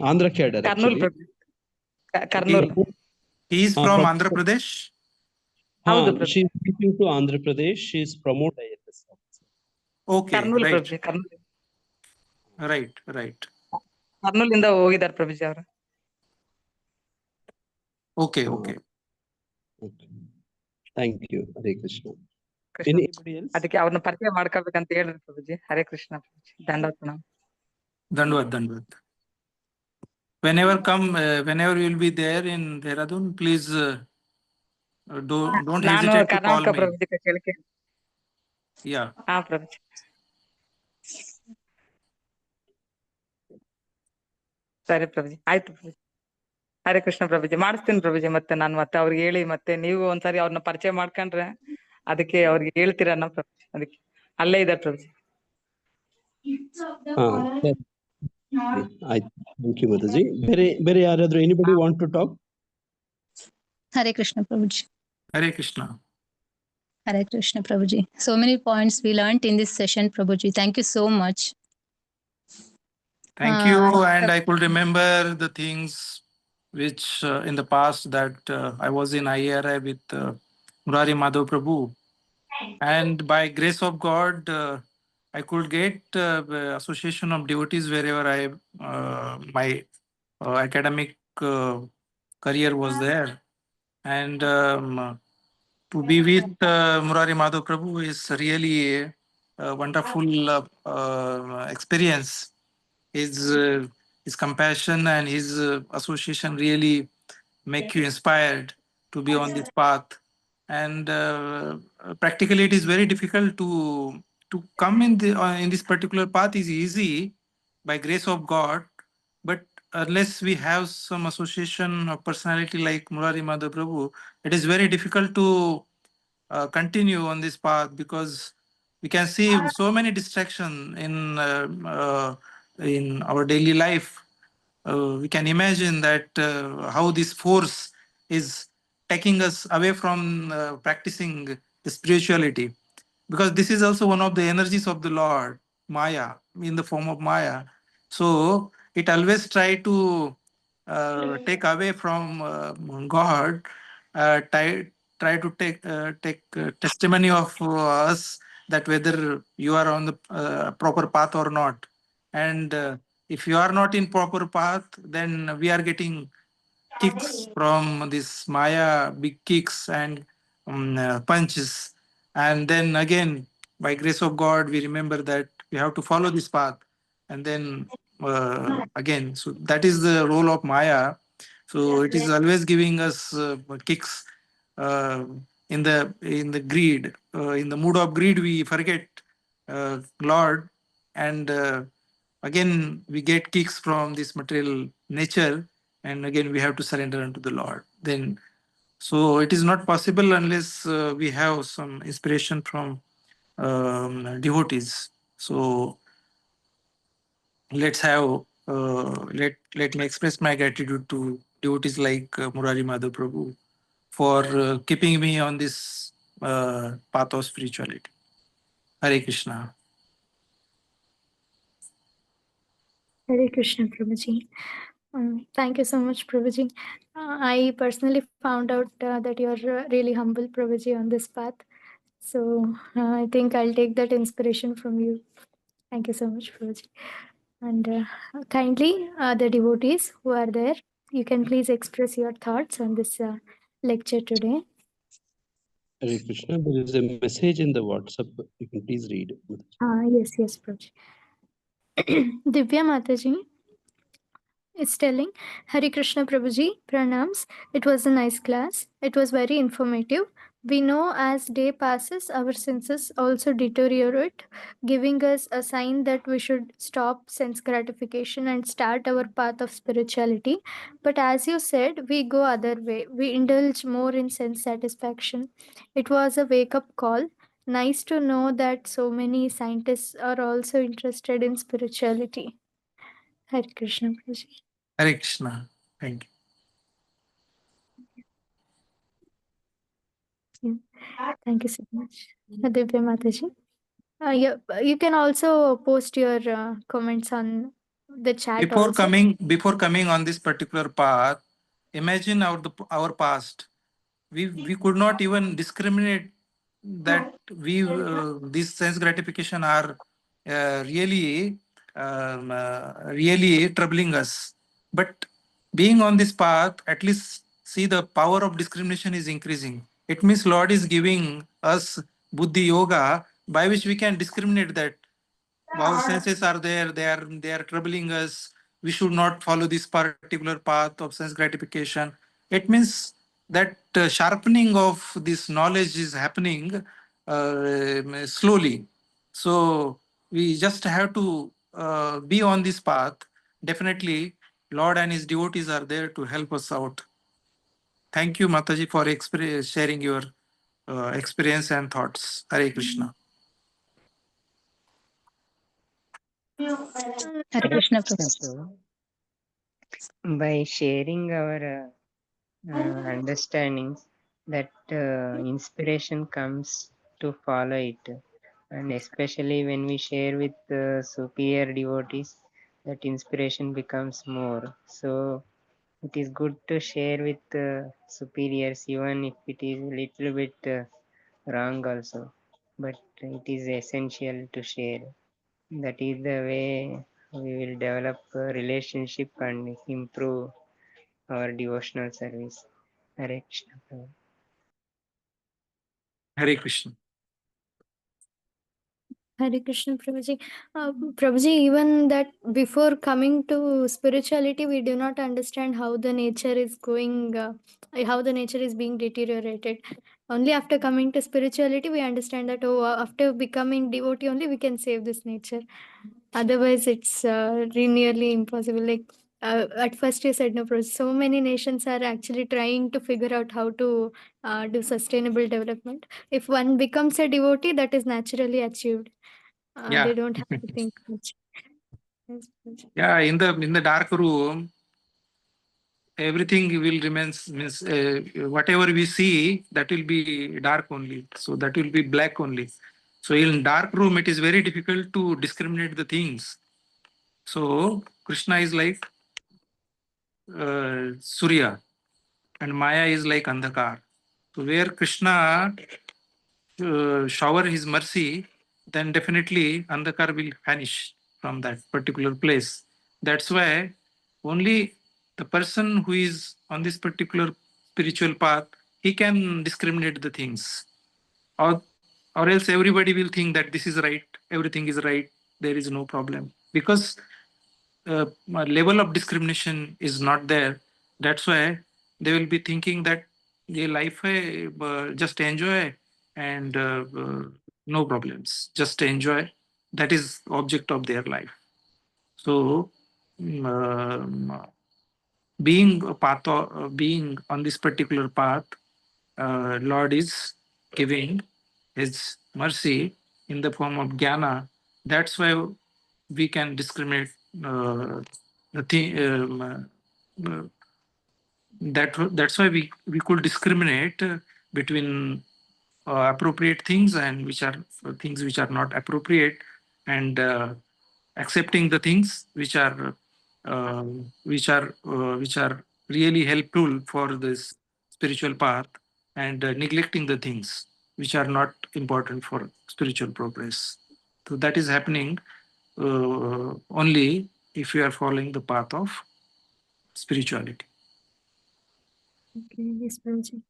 Andhra cadre Kurnool actually. ಪ್ರಭುಜಿ, Kurnool. He is from Andhra Pradesh? ಹೌದು ಪ್ರಭುಜಿ. She is speaking to Andhra Pradesh. She is promoted IFS officer. Okay, Kurnool right. ಪ್ರಭುಜಿ, Kurnool. Right. ಕರ್ನೂಲಿಂದ ಹೋಗಿದ್ದಾರೆ ಪ್ರಭುಜಿ ಅವರು. Okay. Thank you. Hare Krishna. Krishna. Anybody else? ಅದಕ್ಕೆ ಅವ್ರನ್ನ ಪರಿಚಯ ಮಾಡ್ಕೊಳ್ಬೇಕಂತ ಹೇಳಿದ್ರು ಪ್ರಭುಜಿ. ಹರೇ Krishna ಪ್ರಭುಜಿ, ದಂಡವತ್. Dandavad. Whenever you will be there in Dehradun, please don't ನಾನು hesitate to call Karnataka me. ಪ್ರಭುಜಿ ಕೇಳಿಕೆ. Yeah. ಹಾ ಪ್ರಭುಜಿ. ಸರಿ ಪ್ರಭುಜಿ, ಆಯ್ತು ಪ್ರಭುಜಿ. ಹರೇ ಕೃಷ್ಣ ಪ್ರಭುಜಿ, ಮಾಡಿಸ್ತೀನಿ ಪ್ರಭುಜಿ. ಮತ್ತೆ ಅವ್ರಿಗೆ ಹೇಳಿ, ಮತ್ತೆ ನೀವು ಒಂದ್ಸರಿ ಅವ್ರನ್ನ ಪರಿಚಯ ಮಾಡ್ಕೊಂಡ್ರೆ ಅದಕ್ಕೆ ಅವ್ರಿಗೆ ಹೇಳ್ತೀರನ್ನ ಪ್ರಭುಜಿ, ಅದಕ್ಕೆ ಅಲ್ಲೇ ಇದ್ದಾರೆ ಪ್ರಭುಜಿ. ಆಯ್ತು. Thank you, Mataji. ಬೇರೆ ಯಾರಾದ್ರೂ anybody want to talk? Hare Krishna Prabhuji. Hare Krishna. Hare Krishna Prabhuji. So many points we learnt in this session, Prabhuji. Thank you so much. Thank you. And I could remember the things which in the past that I was in IRI with Murari Madhav Prabhu. And by grace of God, I could get the association of devotees wherever my academic career was there. And to be with Murari Madhav Prabhu is really a wonderful experience. His compassion and his association really make you inspired to be on this path. And practically, it is very difficult to come in this particular path. Is easy by grace of God, but unless we have some association or personality like Murari Madhav Prabhu, it is very difficult to continue on this path, because we can see so many distractions in our daily life. We can imagine that how this force is taking us away from practicing the spirituality, because this is also one of the energies of the Lord, Maya, in the form of Maya. So it always try to take away from God, try to take testimony of us, that whether you are on the proper path or not. And if you are not in proper path, then we are getting kicks from this Maya, big kicks and punches. And then again, by grace of God, we remember that we have to follow this path. And then again, so that is the role of Maya. So it is always giving us kicks uh, in the greed, in the mood of greed. We forget Lord, and again we get kicks from this material nature, and again we have to surrender unto the Lord. Then, so it is not possible unless we have some inspiration from devotees. So let's have let me express my gratitude to devotees like Murari Madhav Prabhu for keeping me on this path of spirituality. Hare Krishna. Hare Krishna, Prabhuji. Thank you so much, Prabhuji. I personally found out that you're really humble, Prabhuji, on this path. So I think I'll take that inspiration from you. Thank you so much, Prabhuji. And kindly, the devotees who are there, you can please express your thoughts on this lecture today. Hare Krishna, there is a message in the WhatsApp. You can please read. Yes, Prabhuji. Divya Mataji is telling, Hari Krishna Prabhuji, pranams. It was a nice class. It was very informative. We know as day passes, our senses also deteriorate, giving us a sign that we should stop sense gratification and start our path of spirituality. But as you said, we go other way. We indulge more in sense satisfaction. It was a wake-up call. Nice to know that so many scientists are also interested in spirituality. Hare Krishna Prabhuji. Hare Krishna. Thank you. Thank you so much, Divya Mataji. You can also post your comments on the chat also. Before coming on this particular path, imagine our past. We could not even discriminate that these sense gratification are really troubling us. But being on this path, at least see the power of discrimination is increasing. It means Lord is giving us buddhi yoga by which we can discriminate that our senses are there, they are troubling us. We should not follow this particular path of sense gratification. It means that sharpening of this knowledge is happening slowly. So we just have to be on this path. Definitely Lord and his devotees are there to help us out. Thank you, Mataji, for sharing your experience and thoughts. Hare Krishna. Hare Krishna. So, by sharing our understandings, that inspiration comes to follow it, and especially when we share with superior devotees, that inspiration becomes more. So it is good to share with superiors, even if it is a little bit wrong also, but it is essential to share. That is the way we will develop a relationship and improve our devotional service. Hare Krishna. Prabhu. Hare Krishna. Hare Krishna Prabhuji. Prabhuji, even that before coming to spirituality, we do not understand how the nature is going, how the nature is being deteriorated. Only after coming to spirituality, we understand that, oh, after becoming devotee only, we can save this nature. Otherwise, it's nearly impossible. Like at first, you said no, Prabhuji. So many nations are actually trying to figure out how to do sustainable development. If one becomes a devotee, that is naturally achieved. Yeah. They don't have to think much. Yes, Yeah, in the dark room, everything will remain, means whatever we see, that will be dark only. So that will be black only. So in dark room, it is very difficult to discriminate the things. So Krishna is like Surya, and Maya is like Andhakar. So where Krishna shower his mercy, then definitely Andhakar will vanish from that particular place. That's why only the person who is on this particular spiritual path, he can discriminate the things. Or, or else everybody will think that this is right, everything is right, there is no problem. Because level of discrimination is not there. That's why they will be thinking that the life just enjoy and no problems, just enjoy. That is object of their life. So being a path, being on this particular path, Lord is giving His mercy in the form of jnana. That's why we can discriminate the thing. That's why we could discriminate between appropriate things and which are things which are not appropriate, and accepting the things which are really helpful for this spiritual path, and neglecting the things which are not important for spiritual progress. So that is happening only if you are following the path of spirituality. Okay, yes, Prabhuji.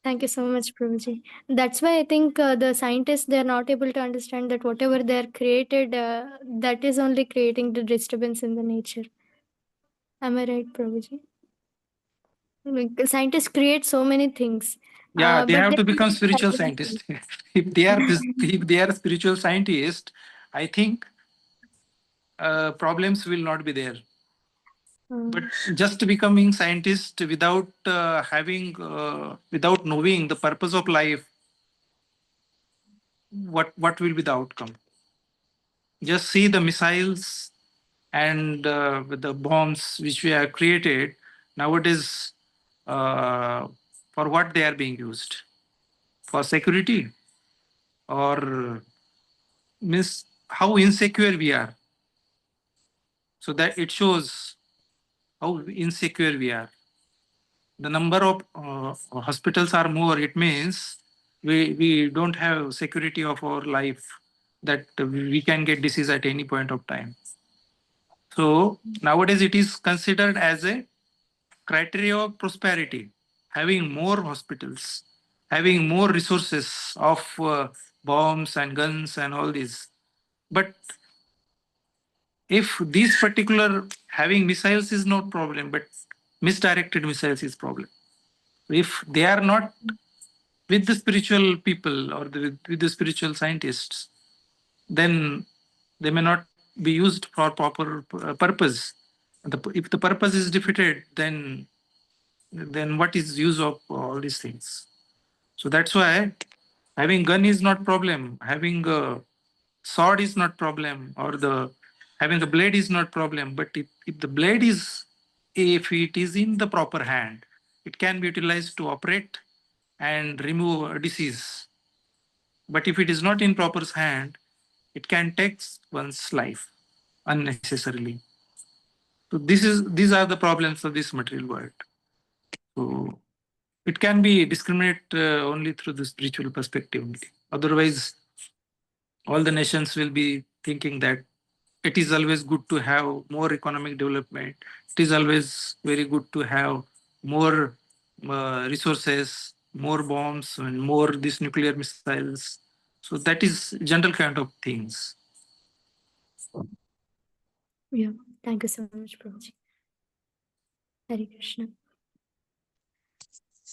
Thank you so much, Prabhuji. That's why I think the scientists, they're not able to understand that whatever they're created, that is only creating the disturbance in the nature. Am I right, Prabhuji? Like, scientists create so many things. Yeah, they but have to they- become spiritual scientists. If they are spiritual scientists, I think problems will not be there. But just becoming scientist without without knowing the purpose of life, what will be the outcome? Just see the missiles and with the bombs which we have created nowadays. For what they are being used? For security, or means how insecure we are? So that it shows how insecure we are. The number of hospitals are more, it means we don't have security of our life, that we can get disease at any point of time. So nowadays it is considered as a criteria of prosperity, having more hospitals, having more resources of bombs and guns and all this. But if these particular having missiles is not problem, but misdirected missiles is problem. If they are not with the spiritual people or with the spiritual scientists, then they may not be used for proper purpose. If the purpose is defeated, then what is use of all these things? So that's why having gun is not problem, having a sword is not problem, or the having a blade is not problem. But if the blade is, if it is in the proper hand, it can be utilized to operate and remove a disease. But if it is not in proper hand, it can take one's life unnecessarily. So these are the problems of this material world. So it can be discriminate only through the spiritual perspective only. Otherwise, all the nations will be thinking that it is always good to have more economic development. It is always very good to have more resources, more bombs, and more these nuclear missiles. So that is general kind of things. Yeah, thank you so much, Prabhuji. Hare Krishna.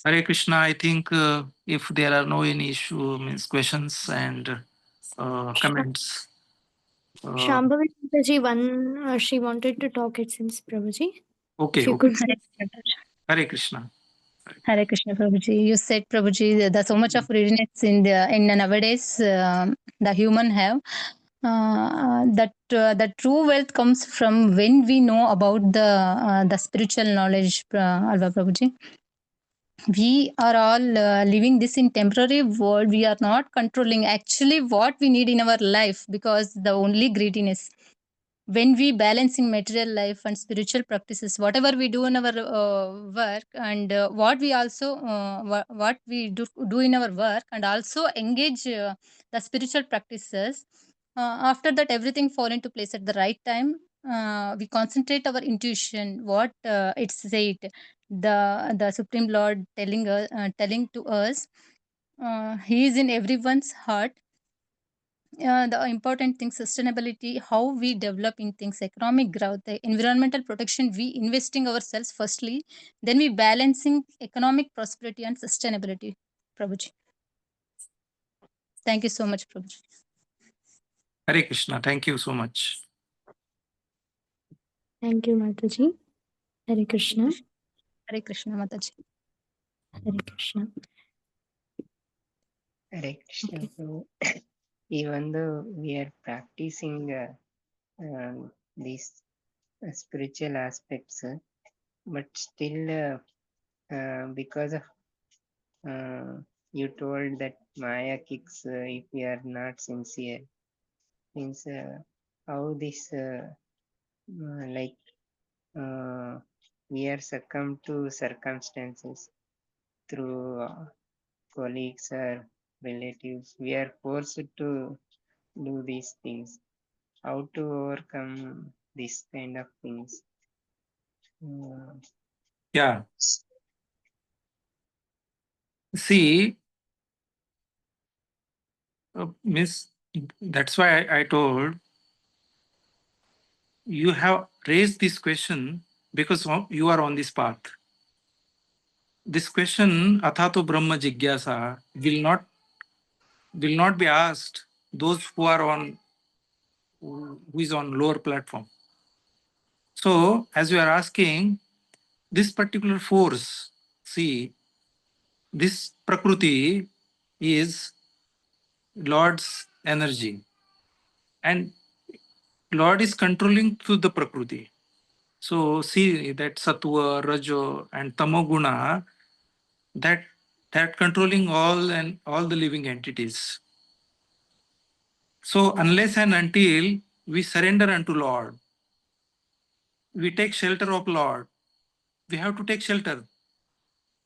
Hare Krishna, I think if there are no any issue, means questions and comments. Shambhavi Mataji, she wanted to talk, it seems, Prabhuji. Okay, If you okay. could. Hare Krishna. Hare Krishna, Prabhuji. You said, Prabhuji, there's so much of readiness in nowadays the human have. that the true wealth comes from when we know about the spiritual knowledge, Alva Prabhuji. We are all living this in temporary world. We are not controlling actually what we need in our life, because the only greediness. When we balance in material life and spiritual practices, whatever we do in our work, and what we also what we do in our work, and also engage the spiritual practices, after that everything fall into place at the right time. We concentrate our intuition, what it's said, the Supreme Lord telling to us, he is in everyone's heart. The important thing, sustainability, how we develop in things, economic growth, the environmental protection, we investing ourselves firstly, then we balancing economic prosperity and sustainability. Prabhuji, thank you so much, Prabhuji. Hare Krishna. Thank you so much. Thank you, Mataji. Hare Krishna. Hare Krishna, Mataji. Hare Krishna. Hare Krishna. Okay. So, even though we are practicing these spiritual aspects, but still, because of you told that Maya kicks if we are not sincere, means how this like we are succumb to circumstances through colleagues or relatives. We are forced to do these things. How to overcome this kind of things? Yeah. See, Miss, that's why I told you have raised this question because you are on this path. This question, Athato Brahma Jigyasa, will not be asked those who is on lower platform. So, as you are asking, this particular force, see, this Prakriti is Lord's energy, and Lord is controlling through the Prakriti. So see that Sattva, Rajo, and Tamoguna, that controlling all the living entities. So unless and until we surrender unto Lord, we take shelter of Lord, we have to take shelter.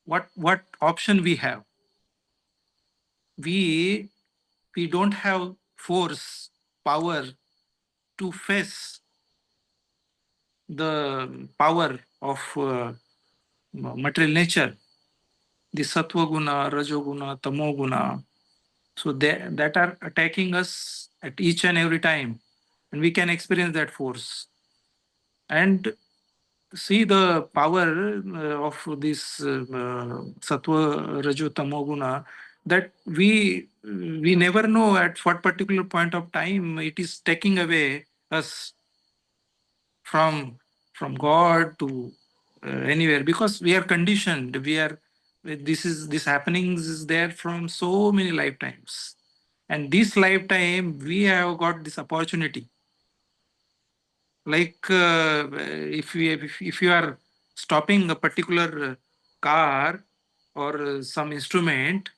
What option we have? We don't have force, power to face the power of material nature, the Sattva guna, Rajoguna, Tamoguna. So that are attacking us at each and every time, and we can experience that force. And see the power of this Sattva, Rajo, Tamoguna, that we never know at what particular point of time it is taking away us from God to anywhere, because we are conditioned. This happenings is there from so many lifetimes, and this lifetime we have got this opportunity. Like if you are stopping a particular car or some instrument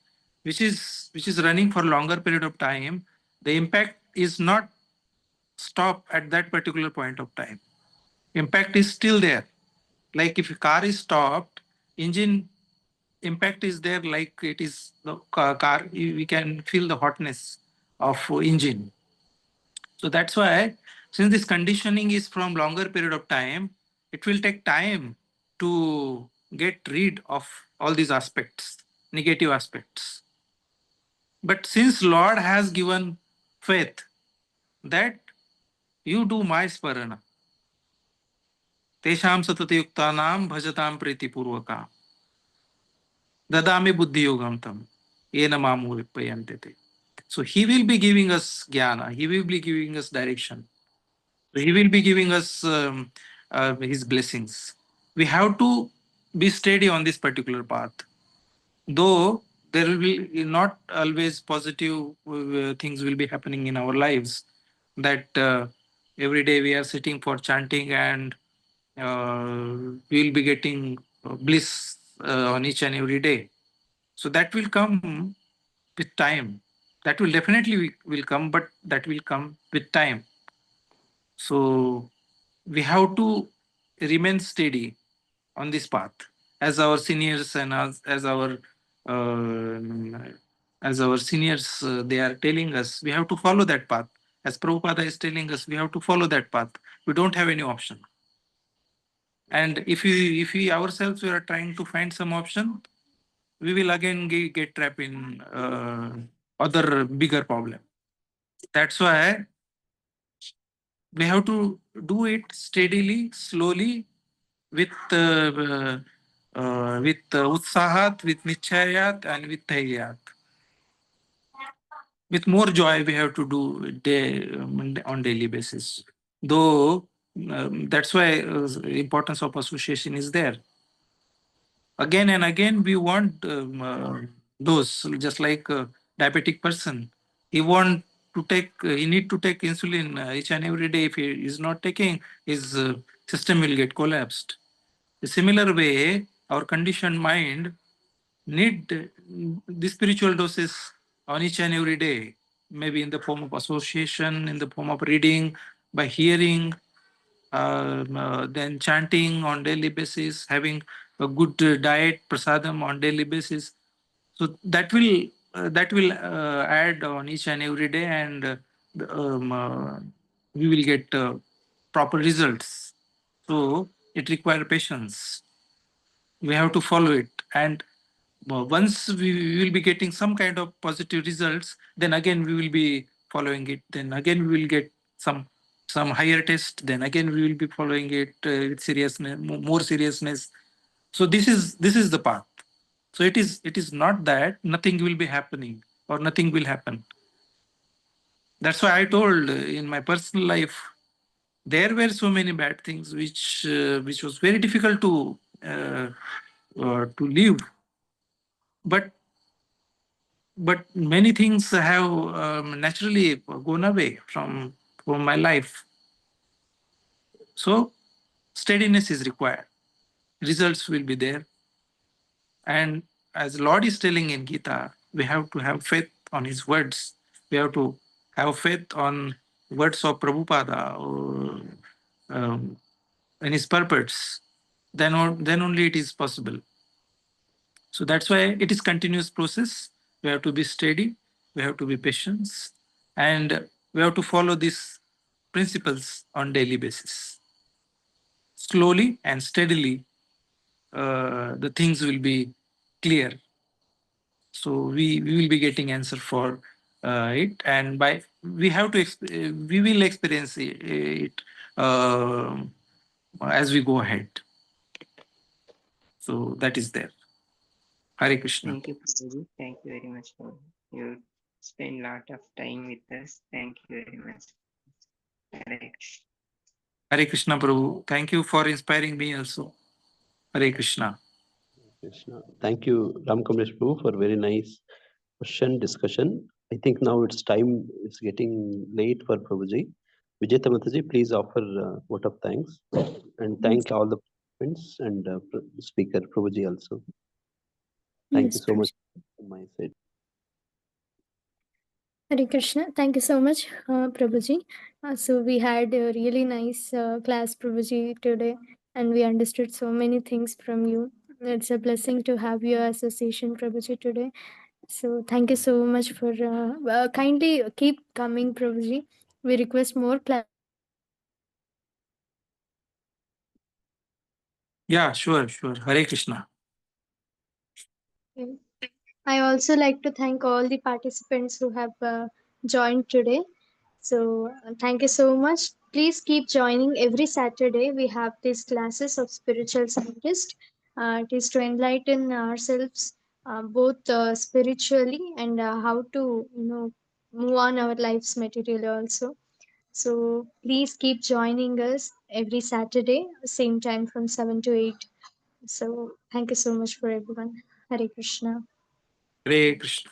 which is running for longer period of time, the impact is not stop at that particular point of time. Impact is still there. Like if a car is stopped, engine impact is there, like it is the car, we can feel the hotness of engine. So that's why, since this conditioning is from longer period of time, it will take time to get rid of all these aspects, negative aspects. But since Lord has given faith that you do my smarana, tesham satatayuktanam bhajatam pritipurvaka, dadami buddhi yogam tam, yena mamu vipayantete. So he will be giving us jnana, he will be giving us direction. He will be giving us his blessings. We have to be steady on this particular path. Though there will be not always positive things will be happening in our lives, that every day we are sitting for chanting and we will be getting bliss on each and every day. So that will come with time. That will definitely will come, but that will come with time. So we have to remain steady on this path, as our seniors and uh, as our seniors they are telling us we have to follow that path. As Prabhupada is telling us, we have to follow that path. We don't have any option. And if we ourselves we are trying to find some option, we will again get trapped in other bigger problem. That's why we have to do it steadily, slowly, with utsahat, with nichayat, and with tayyat. With more joy, we have to do on daily basis. Though that's why importance of association is there. Again and again, we want those, just like a diabetic person. He need to take insulin each and every day. If he is not taking, his system will get collapsed. The similar way, our conditioned mind need the spiritual doses on each and every day, maybe in the form of association, in the form of reading, by hearing, then chanting on daily basis, having a good diet, prasadam on daily basis. So that will add on each and every day, and we will get proper results. So it requires patience. We have to follow it, and once we will be getting some kind of positive results, then again we will be following it. Then again we will get some higher test. Then again we will be following it with seriousness, more seriousness. So this is the path. So it is not that nothing will be happening or nothing will happen. That's why I told in my personal life there were so many bad things which was very difficult to live, but many things have naturally gone away from my life. So steadiness is required. Results will be there. And as Lord is telling in Gita, we have to have faith on his words. We have to have faith on words of Prabhupada or in his purpose. Then only it is possible. So that's why it is continuous process. We have to be steady. We have to be patient, and we have to follow these principles on daily basis. Slowly and steadily, the things will be clear. So we will be getting answer for it, and by we will experience it as we go ahead. So that is there. Hare Krishna. Thank you, Prabhuji. Thank you very much for you spend a lot of time with us. Thank you very much. Hare Krishna. Hare Krishna, Prabhu. Thank you for inspiring me also. Hare Krishna. Krishna. Thank you, Ram Kamlesh Prabhu, for very nice question discussion. I think now it's time, it's getting late for Prabhuji. Vijayata Mataji, please offer vote of thanks and thank all the participants and speaker Prabhuji also. Thank Yes, you so much Prabhuji. from my side. Hare Krishna. Thank you so much, Prabhuji. So we had a really nice class, Prabhuji, today, and we understood so many things from you. It's a blessing to have your association, Prabhuji, today. So thank you so much for kindly keep coming, Prabhuji. We request more class. Yeah, sure. Hare Krishna. I also like to thank all the participants who have joined today. So thank you so much. Please keep joining every Saturday. We have these classes of spiritual scientist. It is to enlighten ourselves both spiritually and how to move on our lives materially also. So please keep joining us every Saturday, same time from 7 to 8. So thank you so much for everyone. Hare Krishna. Hare Krishna.